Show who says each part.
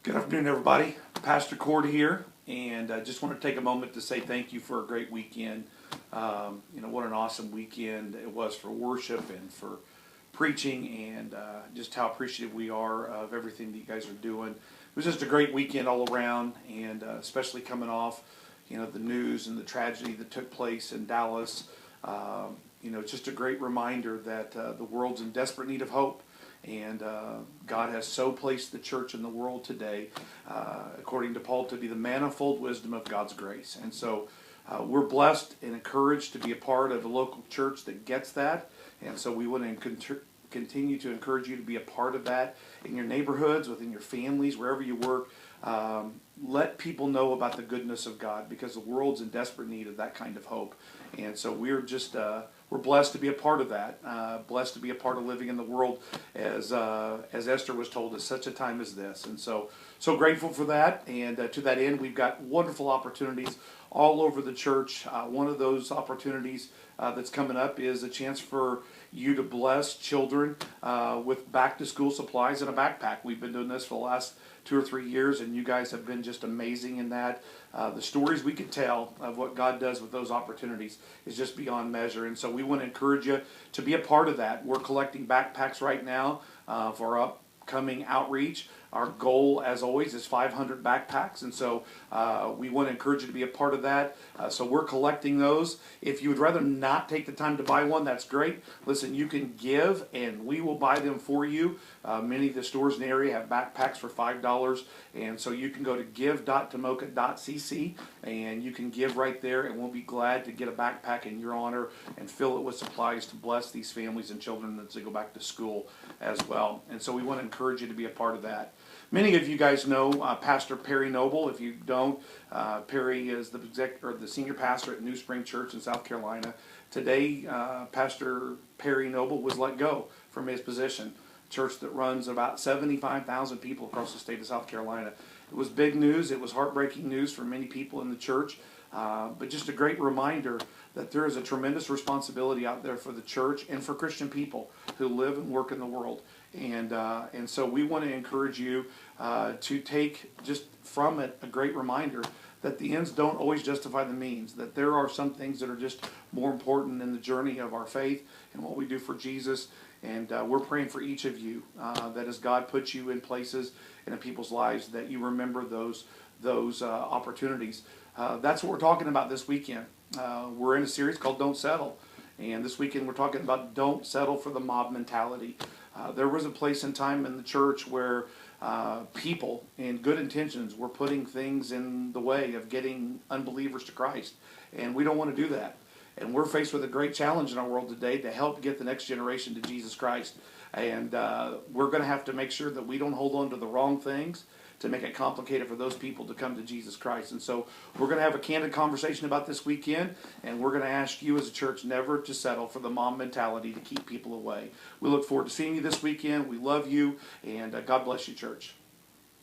Speaker 1: Good afternoon, everybody. Pastor Cord here, and I just want to take a moment to say thank you for a great weekend. What an awesome weekend it was for worship and for preaching, and just how appreciative we are of everything that you guys are doing. It was just a great weekend all around, and especially coming off, the news and the tragedy that took place in Dallas. It's just a great reminder that the world's in desperate need of hope. And God has so placed the church in the world today, according to Paul, to be the manifold wisdom of God's grace. And so we're blessed and encouraged to be a part of a local church that gets that. And so we want to continue to encourage you to be a part of that in your neighborhoods, within your families, wherever you work. Let people know about the goodness of God, because the world's in desperate need of that kind of hope. And so we're just we're blessed to be a part of that. Blessed to be a part of living in the world, as Esther was told, at such a time as this. And so grateful for that. And to that end, we've got wonderful opportunities all over the church. One of those opportunities that's coming up is a chance for you to bless children with back-to-school supplies and a backpack. We've been doing this for the last 2 or 3 years, and you guys have been just amazing in that. The stories we could tell of what God does with those opportunities is just beyond measure. And so we want to encourage you to be a part of that. We're collecting backpacks right now for our upcoming outreach. Our goal, as always, is 500 backpacks, and so we want to encourage you to be a part of that. So we're collecting those. If you would rather not take the time to buy one, that's great. Listen, you can give, and we will buy them for you. Many of the stores in the area have backpacks for $5, and so you can go to give.tomoka.cc, and you can give right there, and we'll be glad to get a backpack in your honor and fill it with supplies to bless these families and children as they go back to school as well. And so we want to encourage you to be a part of that. Many of you guys know Pastor Perry Noble. If you don't, Perry is the senior pastor at Newspring Church in South Carolina. Today, Pastor Perry Noble was let go from his position. A church that runs about 75,000 people across the state of South Carolina. It was big news. It was heartbreaking news for many people in the church. But just a great reminder that there is a tremendous responsibility out there for the church and for Christian people who live and work in the world. And so we want to encourage you to take just from it a great reminder that the ends don't always justify the means, that there are some things that are just more important in the journey of our faith and what we do for Jesus. And we're praying for each of you that as God puts you in places and in people's lives, that you remember those opportunities. That's what we're talking about this weekend. We're in a series called Don't Settle. And this weekend we're talking about don't settle for the mob mentality. There was a place and time in the church where people in good intentions were putting things in the way of getting unbelievers to Christ. And we don't want to do that. And we're faced with a great challenge in our world today to help get the next generation to Jesus Christ. And we're going to have to make sure that we don't hold on to the wrong things to make it complicated for those people to come to Jesus Christ. And so we're going to have a candid conversation about this weekend, and we're going to ask you as a church never to settle for the mom mentality to keep people away. We look forward to seeing you this weekend. We love you, and God bless you, church.